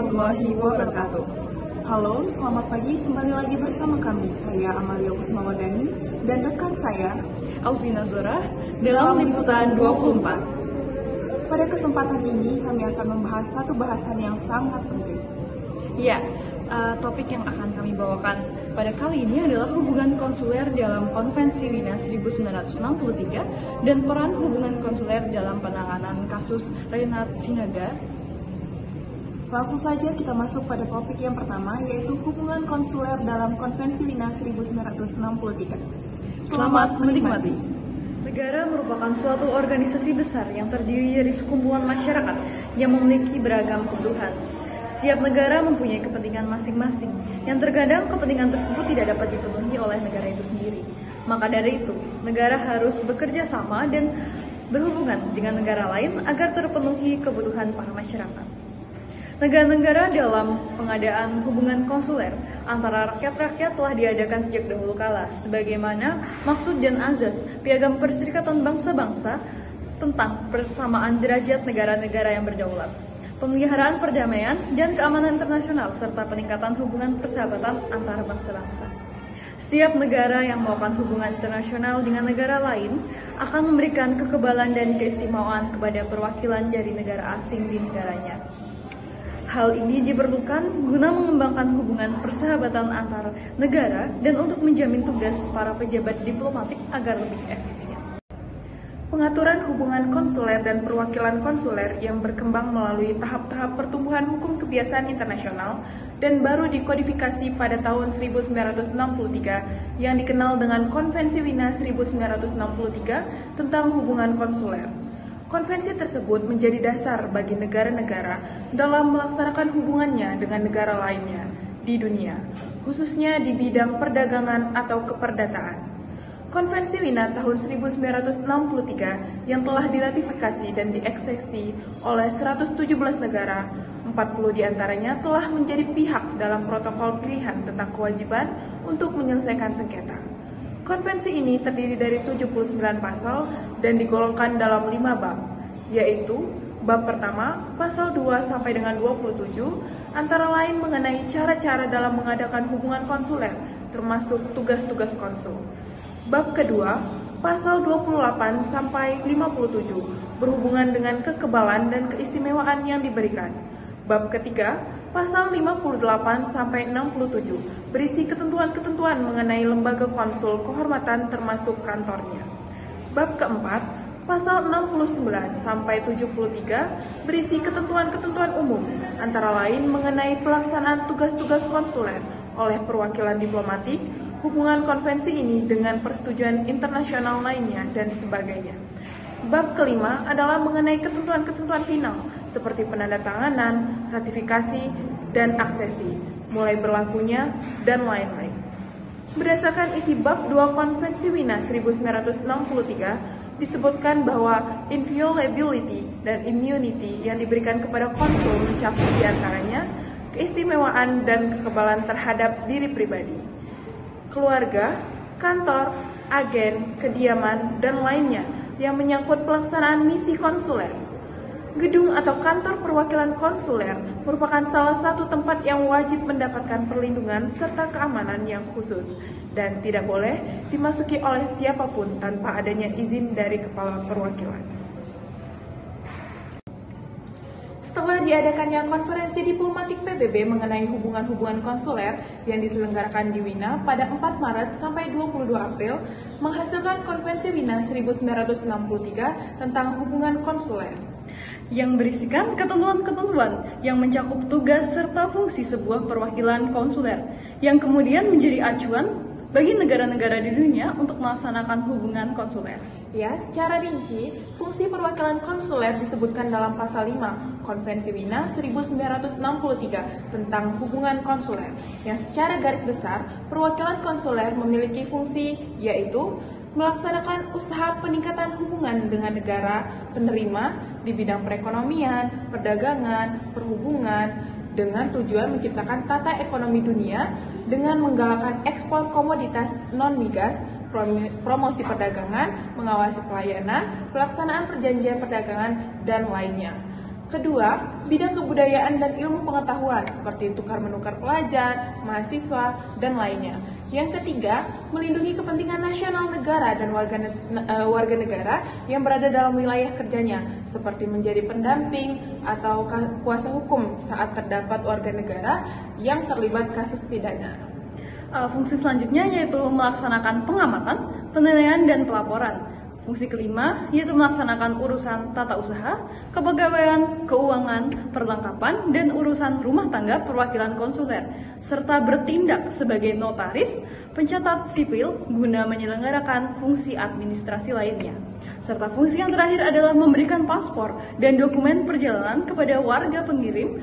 warahmatullahi wabarakatuh. Halo, selamat pagi. Kembali lagi bersama kami. Saya Amalia Kusmawadani dan rekan saya Alvina Zora dalam Liputan 24. Pada kesempatan ini kami akan membahas satu bahasan yang sangat penting. Ya, topik yang akan kami bawakan pada kali ini adalah hubungan konsuler dalam Konvensi Wina 1963 dan peran hubungan konsuler dalam penanganan kasus Renat Sinaga. Langsung saja kita masuk pada topik yang pertama, yaitu hubungan konsuler dalam Konvensi Wina 1963. Selamat menikmati. Negara merupakan suatu organisasi besar yang terdiri dari sekumpulan masyarakat yang memiliki beragam kebutuhan. Setiap negara mempunyai kepentingan masing-masing, yang terkadang kepentingan tersebut tidak dapat dipenuhi oleh negara itu sendiri. Maka dari itu, negara harus bekerja sama dan berhubungan dengan negara lain agar terpenuhi kebutuhan para masyarakat. Negara-negara dalam pengadaan hubungan konsuler antara rakyat-rakyat telah diadakan sejak dahulu kala, sebagaimana maksud dan azas Piagam Perserikatan Bangsa-Bangsa tentang persamaan derajat negara-negara yang berdaulat, pemeliharaan perdamaian dan keamanan internasional, serta peningkatan hubungan persahabatan antar bangsa-bangsa. Setiap negara yang melakukan hubungan internasional dengan negara lain akan memberikan kekebalan dan keistimewaan kepada perwakilan dari negara asing di negaranya. Hal ini diperlukan guna mengembangkan hubungan persahabatan antar negara dan untuk menjamin tugas para pejabat diplomatik agar lebih efisien. Pengaturan hubungan konsuler dan perwakilan konsuler yang berkembang melalui tahap-tahap pertumbuhan hukum kebiasaan internasional dan baru dikodifikasi pada tahun 1963 yang dikenal dengan Konvensi Wina 1963 tentang hubungan konsuler. Konvensi tersebut menjadi dasar bagi negara-negara dalam melaksanakan hubungannya dengan negara lainnya di dunia, khususnya di bidang perdagangan atau keperdataan. Konvensi Wina tahun 1963 yang telah diratifikasi dan dieksekusi oleh 117 negara, 40 diantaranya telah menjadi pihak dalam protokol pilihan tentang kewajiban untuk menyelesaikan sengketa. Konvensi ini terdiri dari 79 pasal dan digolongkan dalam 5 bab, yaitu bab pertama, pasal 2 sampai dengan 27, antara lain mengenai cara-cara dalam mengadakan hubungan konsuler, termasuk tugas-tugas konsul. Bab kedua, pasal 28 sampai 57, berhubungan dengan kekebalan dan keistimewaan yang diberikan. Bab ketiga, pasal 58 sampai 67, berisi ketentuan-ketentuan mengenai lembaga konsul kehormatan termasuk kantornya. Bab keempat, pasal 69 sampai 73, berisi ketentuan-ketentuan umum, antara lain mengenai pelaksanaan tugas-tugas konsuler oleh perwakilan diplomatik, hubungan konvensi ini dengan persetujuan internasional lainnya, dan sebagainya. Bab kelima adalah mengenai ketentuan-ketentuan final, seperti penandatanganan, ratifikasi, dan aksesi, mulai berlakunya, dan lain-lain. Berdasarkan isi bab 2 Konvensi Wina 1963, disebutkan bahwa inviolability dan immunity yang diberikan kepada konsul mencakup diantaranya keistimewaan dan kekebalan terhadap diri pribadi, keluarga, kantor, agen, kediaman, dan lainnya yang menyangkut pelaksanaan misi konsuler. Gedung atau kantor perwakilan konsuler merupakan salah satu tempat yang wajib mendapatkan perlindungan serta keamanan yang khusus dan tidak boleh dimasuki oleh siapapun tanpa adanya izin dari kepala perwakilan. Setelah diadakannya konferensi diplomatik PBB mengenai hubungan-hubungan konsuler yang diselenggarakan di Wina pada 4 Maret sampai 22 April, menghasilkan Konvensi Wina 1963 tentang hubungan konsuler, yang berisikan ketentuan-ketentuan yang mencakup tugas serta fungsi sebuah perwakilan konsuler, yang kemudian menjadi acuan bagi negara-negara di dunia untuk melaksanakan hubungan konsuler. Ya, secara rinci, fungsi perwakilan konsuler disebutkan dalam pasal 5 Konvensi Wina 1963 tentang hubungan konsuler, yang secara garis besar, perwakilan konsuler memiliki fungsi yaitu melaksanakan usaha peningkatan hubungan dengan negara penerima di bidang perekonomian, perdagangan, perhubungan, dengan tujuan menciptakan tata ekonomi dunia dengan menggalakkan ekspor komoditas non-migas, promosi perdagangan, mengawasi pelayanan, pelaksanaan perjanjian perdagangan, dan lainnya. Kedua, bidang kebudayaan dan ilmu pengetahuan seperti tukar-menukar pelajar, mahasiswa, dan lainnya. Yang ketiga, melindungi kepentingan nasional negara dan warga negara yang berada dalam wilayah kerjanya, seperti menjadi pendamping atau kuasa hukum saat terdapat warga negara yang terlibat kasus pidana. Fungsi selanjutnya yaitu melaksanakan pengamatan, penilaian, dan pelaporan. Fungsi kelima yaitu melaksanakan urusan tata usaha, kepegawaian, keuangan, perlengkapan, dan urusan rumah tangga perwakilan konsuler, serta bertindak sebagai notaris, pencatat sipil guna menyelenggarakan fungsi administrasi lainnya. Serta fungsi yang terakhir adalah memberikan paspor dan dokumen perjalanan kepada warga pengirim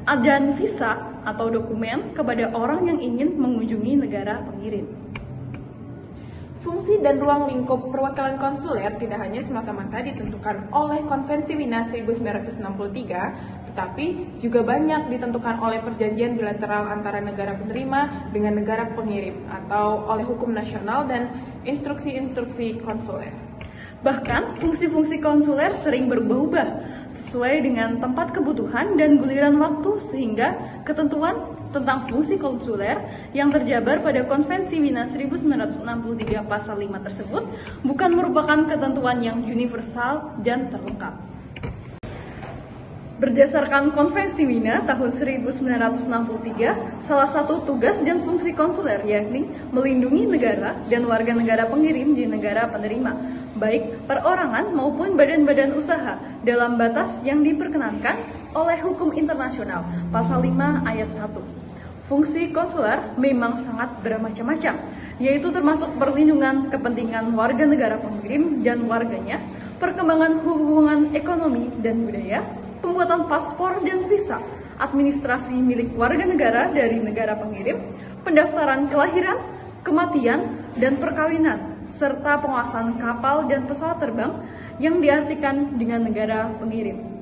dan visa atau dokumen kepada orang yang ingin mengunjungi negara pengirim. Fungsi dan ruang lingkup perwakilan konsuler tidak hanya semata-mata ditentukan oleh Konvensi Wina 1963, tetapi juga banyak ditentukan oleh perjanjian bilateral antara negara penerima dengan negara pengirim atau oleh hukum nasional dan instruksi-instruksi konsuler. Bahkan, fungsi-fungsi konsuler sering berubah-ubah sesuai dengan tempat kebutuhan dan guliran waktu, sehingga ketentuan tentang fungsi konsuler yang terjabar pada Konvensi Wina 1963 pasal 5 tersebut bukan merupakan ketentuan yang universal dan terlengkap. Berdasarkan Konvensi Wina tahun 1963, salah satu tugas dan fungsi konsuler yakni melindungi negara dan warga negara pengirim di negara penerima, baik perorangan maupun badan-badan usaha dalam batas yang diperkenankan oleh hukum internasional, pasal 5 ayat 1. Fungsi konsuler memang sangat bermacam-macam, yaitu termasuk perlindungan kepentingan warga negara pengirim dan warganya, perkembangan hubungan ekonomi dan budaya, pembuatan paspor dan visa, administrasi milik warga negara dari negara pengirim, pendaftaran kelahiran, kematian, dan perkawinan, serta penguasaan kapal dan pesawat terbang yang diartikan dengan negara pengirim.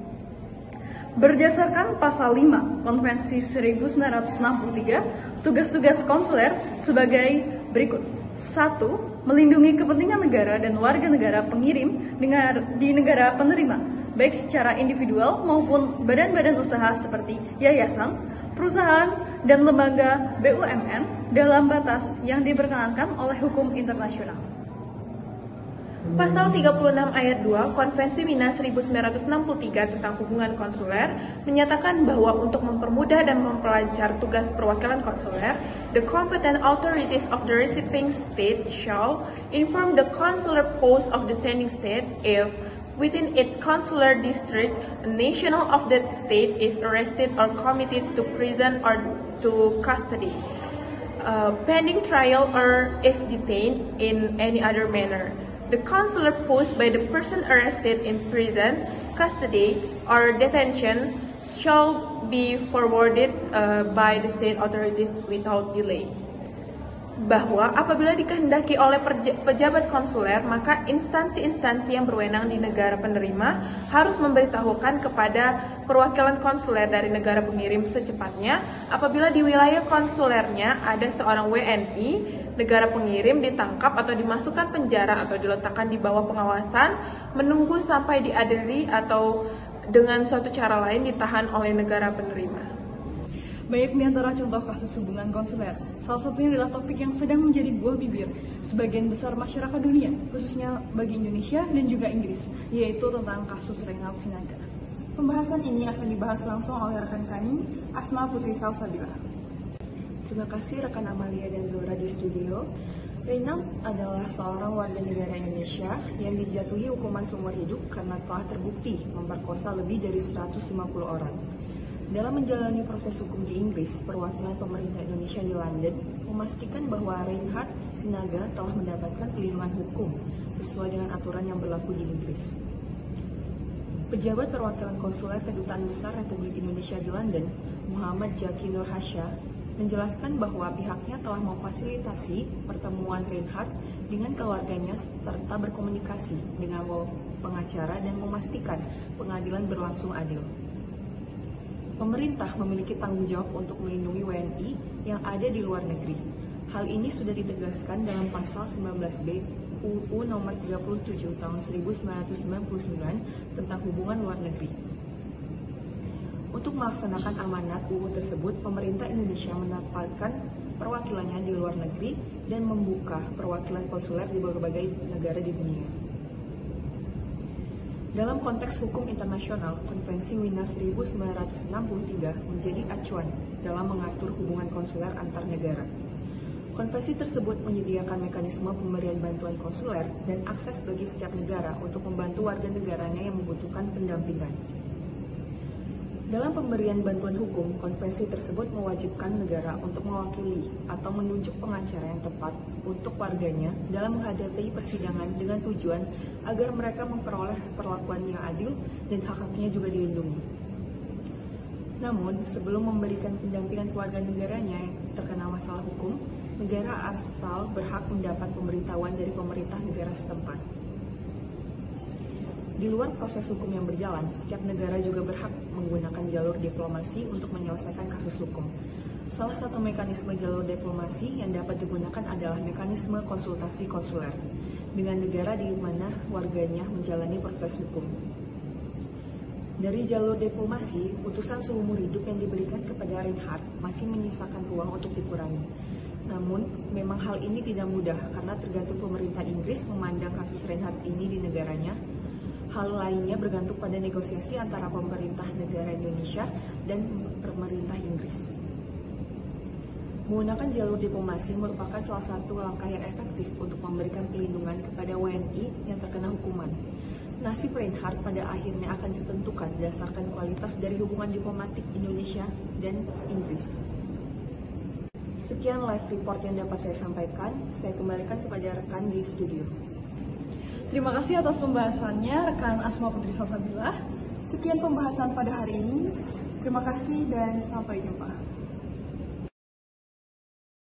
Berdasarkan pasal 5 Konvensi 1963, tugas-tugas konsuler sebagai berikut. 1. Melindungi kepentingan negara dan warga negara pengirim di negara penerima, baik secara individual maupun badan-badan usaha seperti yayasan, perusahaan, dan lembaga BUMN dalam batas yang diperkenankan oleh hukum internasional. Pasal 36 ayat 2 Konvensi Wina 1963 tentang hubungan konsuler menyatakan bahwa untuk mempermudah dan memperlancar tugas perwakilan konsuler, the competent authorities of the receiving state shall inform the consular post of the sending state if within its consular district a national of that state is arrested or committed to prison or to custody, pending trial or is detained in any other manner. The consular post by the person arrested in prison, custody, or detention shall be forwarded by the state authorities without delay. Bahwa apabila dikehendaki oleh pejabat konsuler, maka instansi-instansi yang berwenang di negara penerima harus memberitahukan kepada perwakilan konsuler dari negara pengirim secepatnya apabila di wilayah konsulernya ada seorang WNI negara pengirim ditangkap atau dimasukkan penjara atau diletakkan di bawah pengawasan menunggu sampai diadili atau dengan suatu cara lain ditahan oleh negara penerima. Banyak di antara contoh kasus hubungan konsuler. Salah satunya adalah topik yang sedang menjadi buah bibir sebagian besar masyarakat dunia, khususnya bagi Indonesia dan juga Inggris, yaitu tentang kasus Reinhard Sinaga. Pembahasan ini akan dibahas langsung oleh rekan kami, Asma Putri Salsabila. Terima kasih rekan Amalia dan Zora di studio. Reinhard adalah seorang warga negara Indonesia yang dijatuhi hukuman seumur hidup karena telah terbukti memperkosa lebih dari 150 orang. Dalam menjalani proses hukum di Inggris, perwakilan pemerintah Indonesia di London memastikan bahwa Reinhard Sinaga telah mendapatkan perlindungan hukum sesuai dengan aturan yang berlaku di Inggris. Pejabat perwakilan konsuler Kedutaan Besar Republik Indonesia di London, Muhammad Jaki Nur Hasya, menjelaskan bahwa pihaknya telah memfasilitasi pertemuan Reinhard dengan keluarganya serta berkomunikasi dengan pengacara dan memastikan pengadilan berlangsung adil. Pemerintah memiliki tanggung jawab untuk melindungi WNI yang ada di luar negeri. Hal ini sudah ditegaskan dalam pasal 19B UU nomor 37 tahun 1999 tentang hubungan luar negeri. Untuk melaksanakan amanat UU tersebut, pemerintah Indonesia menempatkan perwakilannya di luar negeri dan membuka perwakilan konsuler di berbagai negara di dunia. Dalam konteks hukum internasional, Konvensi Wina 1963 menjadi acuan dalam mengatur hubungan konsuler antar negara. Konvensi tersebut menyediakan mekanisme pemberian bantuan konsuler dan akses bagi setiap negara untuk membantu warga negaranya yang membutuhkan pendampingan. Dalam pemberian bantuan hukum, konvensi tersebut mewajibkan negara untuk mewakili atau menunjuk pengacara yang tepat untuk warganya dalam menghadapi persidangan dengan tujuan agar mereka memperoleh perlakuan yang adil dan hak-haknya juga dilindungi. Namun, sebelum memberikan pendampingan keluarga negaranya yang terkena masalah hukum, negara asal berhak mendapat pemberitahuan dari pemerintah negara setempat. Di luar proses hukum yang berjalan, setiap negara juga berhak menggunakan jalur diplomasi untuk menyelesaikan kasus hukum. Salah satu mekanisme jalur diplomasi yang dapat digunakan adalah mekanisme konsultasi konsuler dengan negara di mana warganya menjalani proses hukum. Dari jalur diplomasi, putusan seumur hidup yang diberikan kepada Reinhardt masih menyisakan ruang untuk dikurangi. Namun, memang hal ini tidak mudah karena tergantung pemerintah Inggris memandang kasus Reinhardt ini di negaranya. Hal lainnya bergantung pada negosiasi antara pemerintah negara Indonesia dan pemerintah Inggris. Menggunakan jalur diplomasi merupakan salah satu langkah yang efektif untuk memberikan perlindungan kepada WNI yang terkena hukuman. Nasib Reinhardt pada akhirnya akan ditentukan berdasarkan kualitas dari hubungan diplomatik Indonesia dan Inggris. Sekian live report yang dapat saya sampaikan. Saya kembalikan kepada rekan di studio. Terima kasih atas pembahasannya, rekan Asma Putri Salsabila. Sekian pembahasan pada hari ini. Terima kasih dan sampai jumpa.